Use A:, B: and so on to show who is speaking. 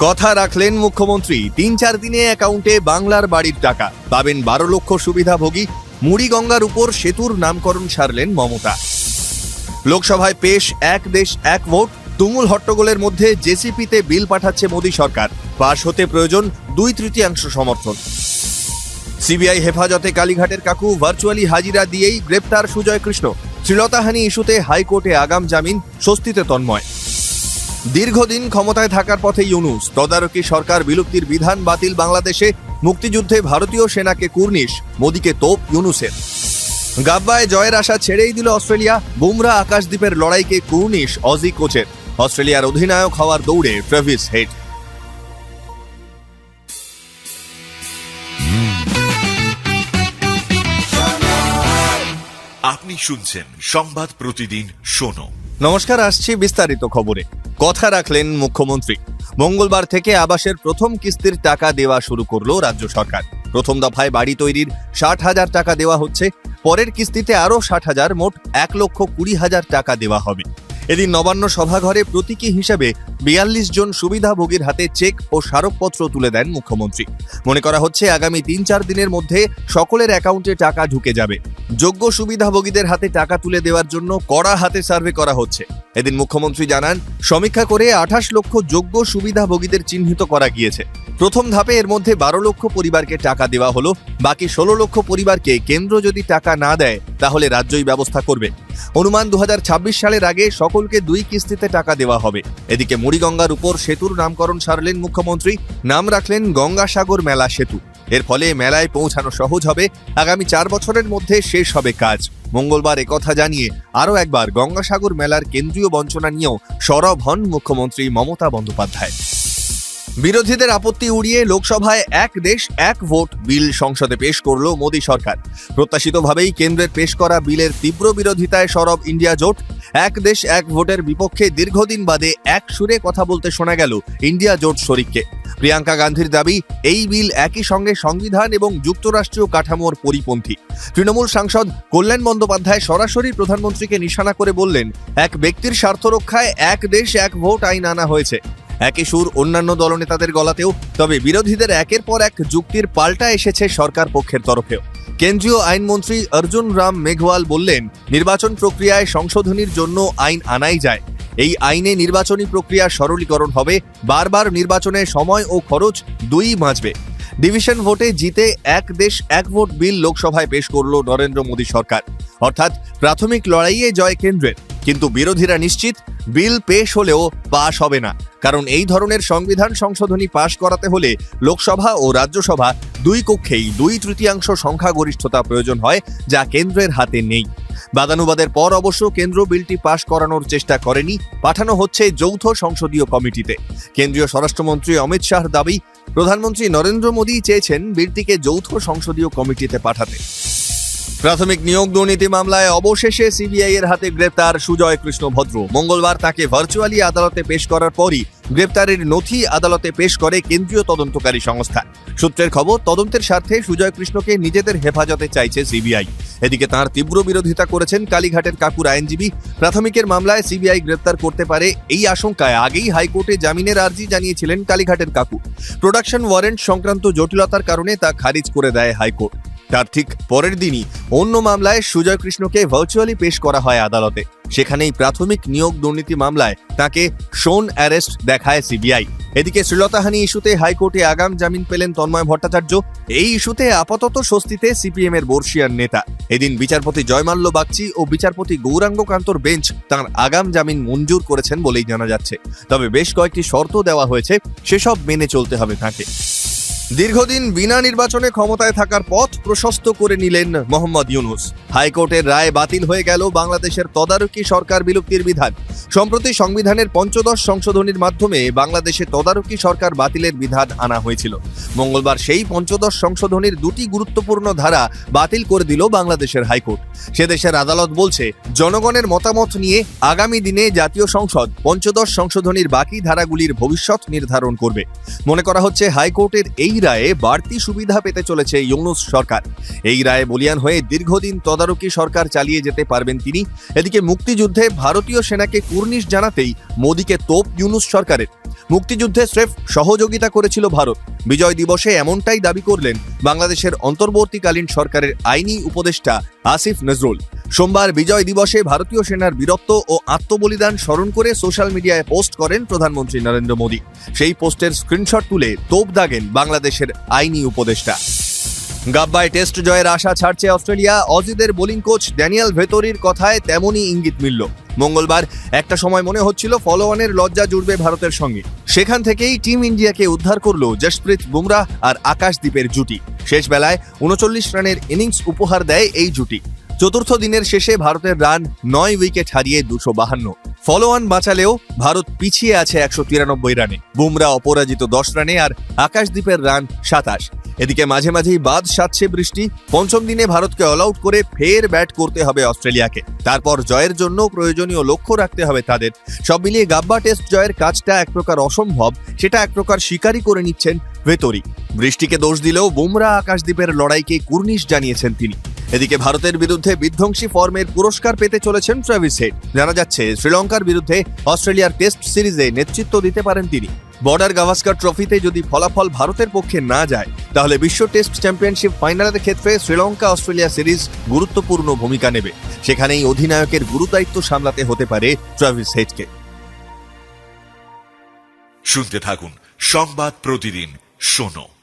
A: কথা রাখলেন মুখ্যমন্ত্রী। ৩-৪ দিনে অ্যাকাউন্টে বাংলার বাড়ির টাকা পাবেন 12 লক্ষ সুবিধাভোগী। মুড়িগঙ্গার উপর সেতুর নামকরণ সারলেন মমতা। লোকসভায় পেশ এক দেশ এক ভোট। তুমুল হট্টগোলের মধ্যে জেসিপিতে বিল পাঠাচ্ছে মোদী সরকার। পাশ হতে প্রয়োজন 2/3 সমর্থন। সিবিআই হেফাজতে কালীঘাটের কাকু ভার্চুয়ালি হাজিরা দিয়েই গ্রেপ্তার সুজয় কৃষ্ণ। শ্লীলতাহানি ইস্যুতে হাইকোর্টে আগাম জামিন, স্বস্তিতে তন্ময়। দীর্ঘদিন ক্ষমতায় থাকার পথে ইউনূস। তদারকি সরকার বিলুপ্তির বিধান বাতিল বাংলাদেশে। মুক্তিযুদ্ধে ভারতীয় সেনাকে কুর্নিশ, মোদীকে তোপ ইউনূসের। গাব্বায় জয়ের আশা ছেড়েই দিল অস্ট্রেলিয়া। বুমরা আকাশদ্বীপের লড়াইকে কুর্নিশ অজি কোচের। অস্ট্রেলিয়ার অধিনায়ক হওয়ার দৌড়ে ট্রেভিস হেড।
B: আপনি শুনছেন সংবাদ প্রতিদিন শোনো।
A: নমস্কার, আসছি বিস্তারিত খবরে। কথা রাখলেন মুখ্যমন্ত্রী। মঙ্গলবার থেকে আবাসের প্রথম কিস্তির টাকা দেওয়া শুরু করল রাজ্য সরকার। প্রথম দফায় বাড়ি তৈরির 60,000 টাকা দেওয়া হচ্ছে। পরের কিস্তিতে আরও 60,000, মোট 1,20,000 টাকা দেওয়া হবে। এদিন নবান্ন সভাঘরে প্রতীকী হিসেবে 42 জন সুবিধাভোগীর হাতে চেক ও স্মারকপত্র তুলে দেন মুখ্যমন্ত্রী। মনে করা হচ্ছে আগামী 3-4 দিনের মধ্যে সকলের অ্যাকাউন্টে টাকা ঢুকে যাবে। যোগ্য সুবিধাভোগীদের হাতে টাকা তুলে দেওয়ার জন্য কড়া হাতে সার্ভে করা হচ্ছে। এদিন মুখ্যমন্ত্রী জানান, সমীক্ষা করে 28 লক্ষ যোগ্য সুবিধাভোগীদের চিহ্নিত করা গিয়েছে। প্রথম ধাপে এর মধ্যে 12 লক্ষ পরিবারকে টাকা দেওয়া হলো। বাকি 16 লক্ষ পরিবারকে কেন্দ্র যদি টাকা না দেয় তাহলে রাজ্যই ব্যবস্থা করবে। অনুমান 2026 সালের আগে সকলকে 2 কিস্তিতে টাকা দেওয়া হবে। এদিকে মুড়িগঙ্গার উপর সেতুর নামকরণ সারলেন মুখ্যমন্ত্রী। নাম রাখলেন গঙ্গাসাগর মেলা সেতু। এর ফলে মেলায় পৌঁছানো সহজ হবে। আগামী 4 বছরের মধ্যে শেষ হবে কাজ। মঙ্গলবার একথা জানিয়ে আরও একবার গঙ্গাসাগর মেলার কেন্দ্রীয় বঞ্চনা নিয়েও সরব হন মুখ্যমন্ত্রী মমতা বন্দ্যোপাধ্যায়। বিরোধীদের আপত্তি উড়িয়ে লোকসভায় এক দেশ এক ভোট বিল সংসদে পেশ করল মোদী সরকার। প্রত্যাশিতভাবেই কেন্দ্রের পেশ করা বিলের তীব্র বিরোধিতায় সরব ইন্ডিয়া জোট। এক দেশ এক ভোটের বিপক্ষে দীর্ঘদিন বাদে এক সুরে কথা বলতে শোনা গেল ইন্ডিয়া জোট শরিককে। প্রিয়াঙ্কা গান্ধীর দাবি, এই বিল একই সঙ্গে সংবিধান এবং যুক্তরাষ্ট্রীয় কাঠামোর পরিপন্থী। তৃণমূল সাংসদ কল্যাণ বন্দ্যোপাধ্যায় সরাসরি প্রধানমন্ত্রীকে নিশানা করে বললেন, এক ব্যক্তির স্বার্থ রক্ষায় এক দেশ এক ভোট আইন আনা হয়েছে। একই সুর অন্যান্য দলনেতাদের গলাতেও। তবে বিরোধীদের একের পর এক যুক্তির পাল্টা এসেছে সরকার পক্ষের তরফেও। কেন্দ্রীয় আইনমন্ত্রী অর্জুন রাম মেঘওয়াল বললেন, নির্বাচন প্রক্রিয়ায় সংশোধনীর জন্য আইন আনাই যায়। এই আইনে নির্বাচনী প্রক্রিয়া সরলীকরণ হবে। বারবার নির্বাচনে সময় ও খরচ দুইই বাঁচবে। ডিভিশন ভোটে জিতে এক দেশ এক ভোট বিল লোকসভায় পেশ করল নরেন্দ্র মোদী সরকার। অর্থাৎ প্রাথমিক লড়াইয়ে জয় কেন্দ্রের। কিন্তু বিরোধীরা নিশ্চিত, বিল পেশ হলেও পাশ হবে না। কারণ এই ধরনের সংবিধান সংশোধনী পাশ করাতে হলে লোকসভা ও রাজ্যসভা 2 কক্ষেই 2/3 সংখ্যাগরিষ্ঠতা প্রয়োজন হয়, যা কেন্দ্রের হাতে নেই। বাদানুবাদের পর অবশ্য কেন্দ্র বিলটি পাশ করানোর চেষ্টা করেনি। পাঠানো হচ্ছে যৌথ সংসদীয় কমিটিতে। কেন্দ্রীয় স্বরাষ্ট্রমন্ত্রী অমিত শাহর দাবি, প্রধানমন্ত্রী নরেন্দ্র মোদী চেয়েছেন বিলটিকে যৌথ সংসদীয় কমিটিতে পাঠাতে। প্রাথমিক নিয়োগ দুর্নীতি মামলায় অবশেষে সিবিআই এর হাতে গ্রেপ্তার সুজয় কৃষ্ণ ভদ্র। মঙ্গলবার তাকে ভার্চুয়ালি আদালতে পেশ করার পরই গ্রেপ্তারের নথি আদালতে পেশ করে কেন্দ্রীয় তদন্তকারী সংস্থা। সূত্রের খবর, তদন্তের স্বার্থে সুজয় কৃষ্ণকে নিজেদের হেফাজতে চাইছে সিবিআই। এদিকে তাঁর তীব্র বিরোধিতা করেছেন কালীঘাটের কাকুর আইনজীবী। প্রাথমিকের মামলায় সিবিআই গ্রেপ্তার করতে পারে এই আশঙ্কায় আগেই হাইকোর্টে জামিনের আর্জি জানিয়েছিলেন কালীঘাটের কাকু। প্রোডাকশন ওয়ারেন্ট সংক্রান্ত জটিলতার কারণে তা খারিজ করে দেয় হাইকোর্ট। তার ঠিক পরের দিনই অন্য মামলায় সুজয় কৃষ্ণকে ভার্চুয়ালি পেশ করা হয় আদালতে। সেখানেই প্রাথমিক নিয়োগ দুর্নীতি মামলায় তাকে শোন অ্যারেস্ট দেখায় সিবিআই। এদিকে শ্লীলতাহানি ইস্যুতে হাইকোর্টে আগাম জামিন পেলেন তন্ময় ভট্টাচার্য। এই ইস্যুতে আপাতত স্বস্তিতে সিপিএম এর বর্ষিয়ান নেতা। এদিন বিচারপতি জয়মাল্য বাগচি ও বিচারপতি গৌরাঙ্গ কান্তর বেঞ্চ তাঁর আগাম জামিন মঞ্জুর করেছেন বলেই জানা যাচ্ছে। তবে বেশ কয়েকটি শর্ত দেওয়া হয়েছে, সেসব মেনে চলতে হবে তাঁকে। দীর্ঘদিন বিনা নির্বাচনে ক্ষমতায় থাকার পথ প্রশস্ত করে নিলেন মোহাম্মদ ইউনূস। হাইকোর্টের রায় বাতিল হয়ে গেল বাংলাদেশের তদারকি সরকার বিলুপ্তির বিধান। সম্প্রতি সংবিধানের 15 সংশোধনীর মাধ্যমে বাংলাদেশে তদারকি সরকার বাতিলের বিধান আনা হয়েছিল। মঙ্গলবার সেই 15 সংশোধনীর 2টি গুরুত্বপূর্ণ ধারা বাতিল করে দিল বাংলাদেশের হাইকোর্ট। সে দেশের আদালত বলছে, জনগণের মতামত নিয়ে আগামী দিনে জাতীয় সংসদ 15 সংশোধনীর বাকি ধারাগুলির ভবিষ্যৎ নির্ধারণ করবে। মনে করা হচ্ছে হাইকোর্টের এই রায়ে বাড়তি সুবিধা পেতে চলেছে ইউনূস সরকার। এই রায়ে বলিয়ান হয়ে দীর্ঘদিন তদারকি সরকার চালিয়ে যেতে পারবেন তিনি। এদিকে মুক্তিযুদ্ধে ভারতীয় সেনাকে কুর্নিশ জানাতেই মোদীকে তোপ ইউনূস সরকারের। মুক্তিযুদ্ধে স্রেফ সহযোগিতা করেছিল ভারত। বিজয় দিবসে এমনটাই দাবি করলেন বাংলাদেশের অন্তর্বর্তীকালীন সরকারের আইনি উপদেষ্টা আসিফ নজরুল। সোমবার বিজয় দিবসে ভারতীয় সেনার বীরত্ব ও আত্মবলিদান স্মরণ করে সোশ্যাল মিডিয়ায় পোস্ট করেন প্রধানমন্ত্রী নরেন্দ্র মোদী। সেই পোস্টের স্ক্রিনশট তুলে তোপ দাগেন বাংলাদেশের আইনি উপদেষ্টা। গাব্বায় টেস্ট জয়ের আশা ছাড়ছে অস্ট্রেলিয়া। অজিদের বোলিং কোচ ড্যানিয়েল ভেতরির কথায় তেমনই ইঙ্গিত মিলল। মঙ্গলবার একটা সময় মনে হচ্ছিল ফলোঅনের লজ্জা জুড়বে ভারতের সঙ্গে। সেখান থেকেই টিম ইন্ডিয়াকে উদ্ধার করলো জশপ্রীত বুমরাহ আর আকাশদীপের জুটি। শেষ বেলায় ৩৯ রানের ইনিংস উপহার দেয় এই জুটি। চতুর্থ দিনের শেষে ভারতের রান ৯ উইকেট হারিয়ে ২৫২। ফলোঅন বাঁচালেও ভারত পিছিয়ে আছে ১৯৩ রানে। বুমরাহ অপরাজিত ১০ রানে আর আকাশদীপের রান ২৭। এদিকে মাঝে মাঝেই বাদ সাধছে বৃষ্টি। পঞ্চম দিনে ভারতকে অল আউট করে ফের ব্যাট করতে হবে অস্ট্রেলিয়াকে। তারপর জয়ের জন্য প্রয়োজনীয় লক্ষ্য রাখতে হবে তাদের। সব মিলিয়ে গাব্বা টেস্ট জয়ের কাজটা এক প্রকার অসম্ভব, সেটা এক প্রকার স্বীকারই করে নিচ্ছেন ভেতরি। বৃষ্টিকে দোষ দিলেও বুমরাহ আকাশদীপের লড়াইকে কুর্নিশ জানিয়েছেন তিনি। এদিকে ভারতের বিরুদ্ধে বিধ্বংসী ফর্মের পুরস্কার পেতে চলেছেন ট্রাভিস হেড। জানা যাচ্ছে শ্রীলঙ্কার বিরুদ্ধে অস্ট্রেলিয়ার টেস্ট সিরিজে নেতৃত্ব দিতে পারেন তিনি। বর্ডার গাভাস্কার ট্রফিতে যদি ফলাফল ভারতের পক্ষে না যায়, তাহলে বিশ্ব টেস্ট চ্যাম্পিয়নশিপ ফাইনালের ক্ষেত্রে শ্রীলঙ্কা অস্ট্রেলিয়া সিরিজ গুরুত্বপূর্ণ ভূমিকা নেবে। সেখানেই অধিনায়কের গুরুদায়িত্ব সামলাতে হতে পারে ট্রাভিস হেডকে।
B: শুনতে থাকুন সংবাদ প্রতিদিন শোনো।